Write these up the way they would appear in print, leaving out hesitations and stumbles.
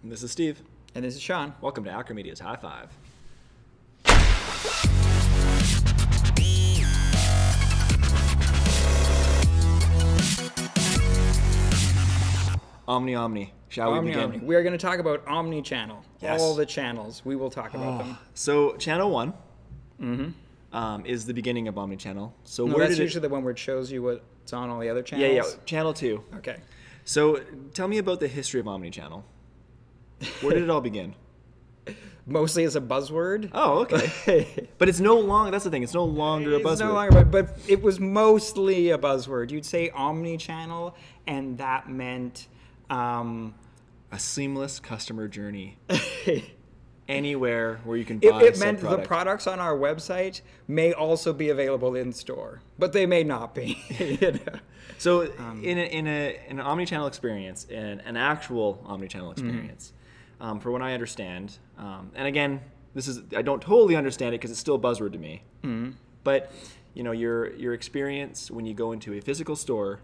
This is Steve. And this is Sean. Welcome to Acro Media's High Five. Omni. Shall we begin? We are going to talk about Omnichannel. Yes. All the channels. We will talk about them. So channel 1 is the beginning of Omnichannel. So No, where that's did usually the one where it shows you what's on all the other channels. Yeah. Channel 2. Okay. So tell me about the history of Omnichannel. Where did it all begin? Mostly as a buzzword. Oh, okay. But it's no longer, that's the thing, it's no longer a buzzword. It's no longer, but it was mostly a buzzword. You'd say Omnichannel, and that meant... a seamless customer journey. Anywhere where you can buy It meant product. the products on our website may also be available in store, but they may not be. You know? So in an omnichannel experience, in an actual omnichannel experience, for what I understand, and again, I don't totally understand it because it's still a buzzword to me. But you know, your experience when you go into a physical store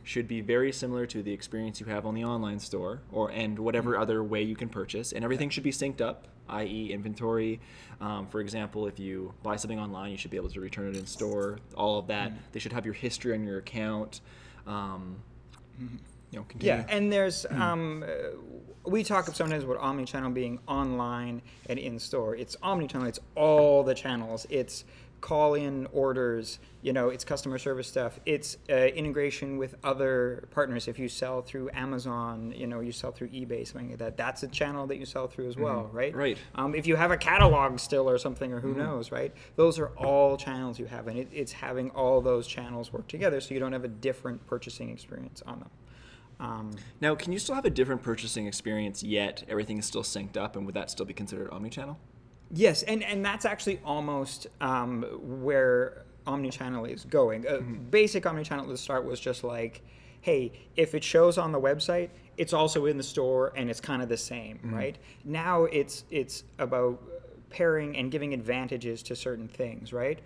should be very similar to the experience you have on the online store, and whatever other way you can purchase, and everything should be synced up, i.e. inventory. For example, if you buy something online, you should be able to return it in store. All of that. They should have your history on your account. Continue. Yeah, and there's we talk sometimes about omnichannel being online and in store. It's omnichannel. It's all the channels. It's call-in orders, it's customer service stuff. It's integration with other partners. If you sell through Amazon, you sell through eBay, something like that. That's a channel that you sell through as well, right? Right. If you have a catalog still or something, or who knows, right? Those are all channels you have, and it's having all those channels work together so you don't have a different purchasing experience on them. Now, can you still have a different purchasing experience, yet everything is still synced up, and would that still be considered omnichannel? Yes, and that's actually almost where Omnichannel is going. Basic Omnichannel at the start was just like, hey, if it shows on the website, it's also in the store, and it's kind of the same, right? Now it's about pairing and giving advantages to certain things, right?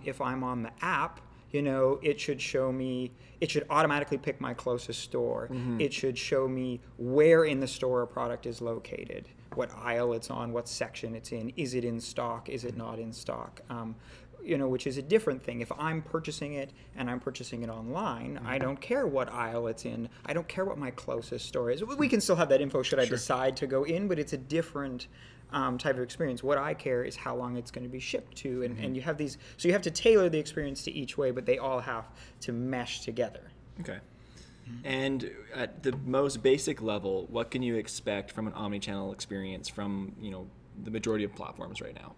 If I'm on the app, it should show me, it should automatically pick my closest store. It should show me where in the store a product is located, what aisle it's on, what section it's in, is it in stock, is it not in stock, which is a different thing. If I'm purchasing it and I'm purchasing it online, I don't care what aisle it's in. I don't care what my closest store is. We can still have that info should I decide to go in, but it's a different type of experience. What I care is how long it's going to be shipped to, and you have these, so you have to tailor the experience to each way, but they all have to mesh together. Okay. And at the most basic level, what can you expect from an omnichannel experience from the majority of platforms right now,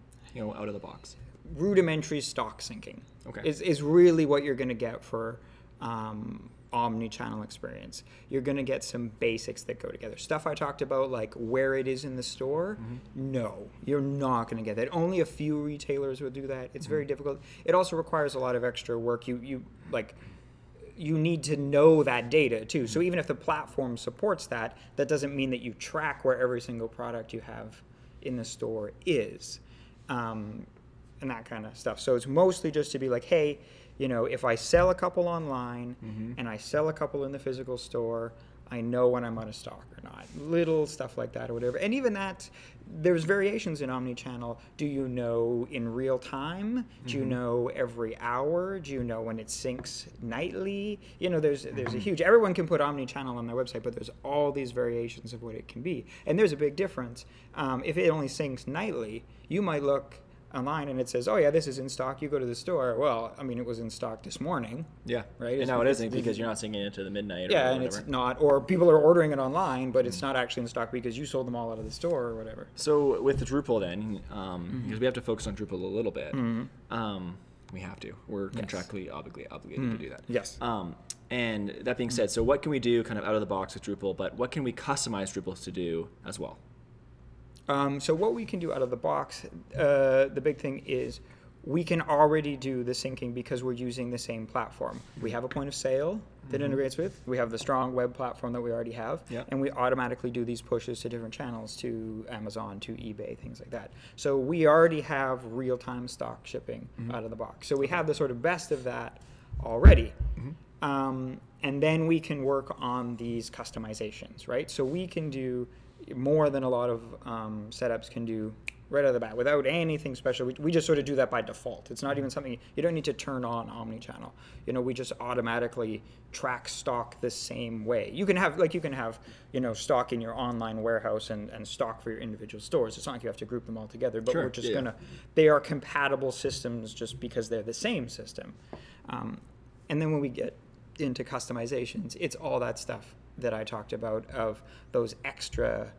out of the box? Rudimentary stock syncing is really what you're going to get for omnichannel experience. You're going to get some basics that go together. Stuff I talked about, like where it is in the store, no, you're not going to get that. Only a few retailers will do that. It's very difficult. It also requires a lot of extra work. You need to know that data too. So even if the platform supports that, that doesn't mean that you track where every single product you have in the store is, and that kind of stuff. So it's mostly just to be like, hey, if I sell a couple online and I sell a couple in the physical store, I know when I'm out of stock or not. Little stuff like that or whatever. And even that, there's variations in omnichannel. Do you know in real time? Do you know every hour? Do you know when it syncs nightly? There's a huge, everyone can put omnichannel on their website, but there's all these variations of what it can be. And there's a big difference. If it only syncs nightly, you might look online and it says, oh yeah, this is in stock. You go to the store. Well, I mean, it was in stock this morning. Yeah. Right. And now it isn't because you're not syncing it to the midnight. Yeah, or and whatever. It's not, or people are ordering it online, but it's not actually in stock because you sold them all out of the store or whatever. So with the Drupal then, because we have to focus on Drupal a little bit, we have to. We're contractually obligated to do that. Yes. And that being said, so what can we do kind of out of the box with Drupal, but what can we customize Drupal to do as well? So what we can do out of the box, the big thing is we can already do the syncing because we're using the same platform. We have a point of sale that integrates with. We have the strong web platform that we already have. And we automatically do these pushes to different channels, to Amazon, to eBay, things like that. So we already have real-time stock shipping out of the box. So we have the sort of best of that already. And then we can work on these customizations, right? So we can do more than a lot of setups can do right out of the bat without anything special. We just sort of do that by default. It's not even something, you don't need to turn on Omnichannel. You know, we just automatically track stock the same way. You can have, you know, stock in your online warehouse and stock for your individual stores. It's not like you have to group them all together, but we're just they are compatible systems just because they're the same system. And then when we get into customizations, it's all that stuff that I talked about of those extra,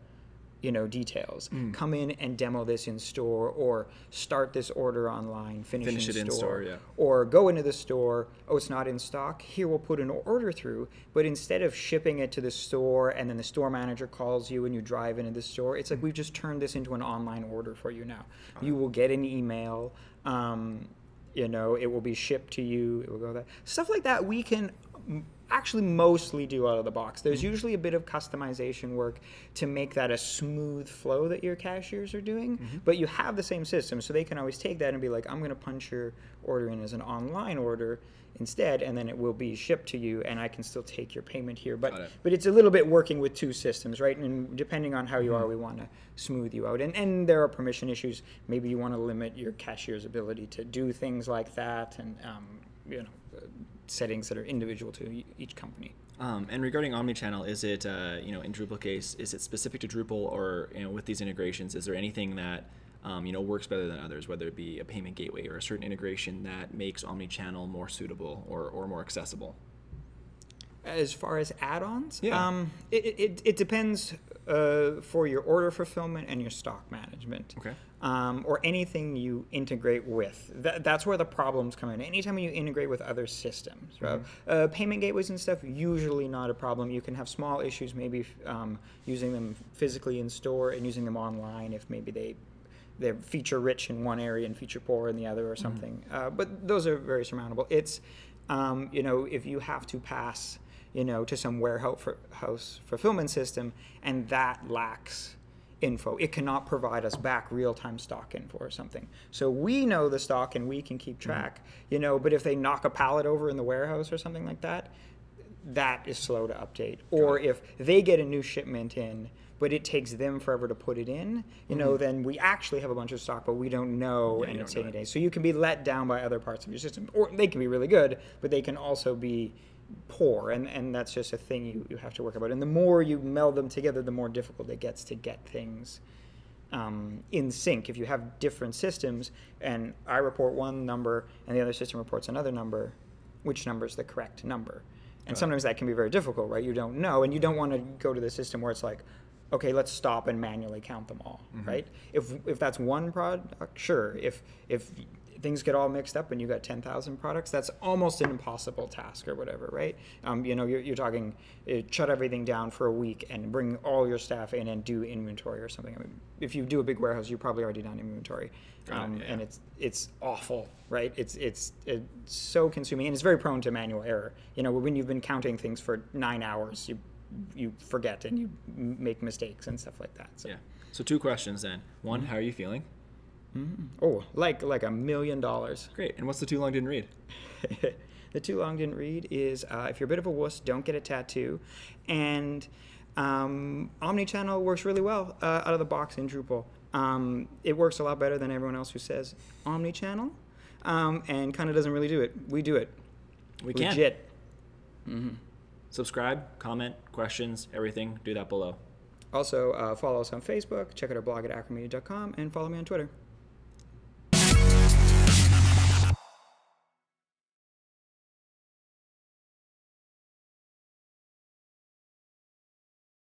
you know, details. Come in and demo this in store, or start this order online, finish it in store, or go into the store, oh, it's not in stock, here we'll put an order through, but instead of shipping it to the store and then the store manager calls you and you drive into the store, it's like we've just turned this into an online order for you now. You will get an email, you know, it will be shipped to you, it will go there. Stuff like that we can actually mostly do out of the box. There's usually a bit of customization work to make that a smooth flow that your cashiers are doing, but you have the same system, so they can always take that and be like, I'm going to punch your order in as an online order instead, and then it will be shipped to you, and I can still take your payment here. But it's a little bit working with two systems, right? And depending on how you are, we want to smooth you out. And there are permission issues. Maybe you want to limit your cashier's ability to do things like that, and you know, settings that are individual to each company. And regarding Omnichannel, is it, you know, in Drupal case, is it specific to Drupal, or, you know, with these integrations, is there anything that, you know, works better than others, whether it be a payment gateway or a certain integration that makes Omnichannel more suitable or more accessible? As far as add-ons, it depends for your order fulfillment and your stock management. Okay. Or anything you integrate with. That's where the problems come in. Anytime you integrate with other systems, right? Payment gateways and stuff, usually not a problem. You can have small issues, maybe using them physically in store and using them online if maybe they're feature rich in one area and feature poor in the other or something. But those are very surmountable. It's, you know, if you have to pass, you know, to some warehouse fulfillment system and that lacks info, it cannot provide us back real-time stock info or something. So we know the stock and we can keep track, you know, but if they knock a pallet over in the warehouse or something like that, that is slow to update. Or if they get a new shipment in, but it takes them forever to put it in, you know, then we actually have a bunch of stock, but we don't know, and it's taking days. So you can be let down by other parts of your system, or they can be really good, but they can also be poor, and that's just a thing you have to work about. And the more you meld them together, the more difficult it gets to get things in sync. If you have different systems and I report one number and the other system reports another number, which number is the correct number? And sometimes that can be very difficult, right? You don't know, and you don't want to go to the system where it's like, okay, let's stop and manually count them all, right? If that's one product, sure. If things get all mixed up and you got 10,000 products, that's almost an impossible task or whatever, right? You know, you're talking shut everything down for a week and bring all your staff in and do inventory or something. I mean, if you do a big warehouse, you're probably already done inventory, and it's awful, right? It's so consuming, and it's very prone to manual error. You know, when you've been counting things for 9 hours, you forget and you make mistakes and stuff like that. So. Yeah. So 2 questions then. One, how are you feeling? Oh, like $1 million. Great. And what's the too long didn't read? The too long didn't read is if you're a bit of a wuss, don't get a tattoo. And Omnichannel works really well out of the box in Drupal. It works a lot better than everyone else who says Omnichannel, and kind of doesn't really do it. We do it. We can. Legit. Subscribe, comment, questions, everything. Do that below. Also, follow us on Facebook, check out our blog at acromedia.com, and follow me on Twitter.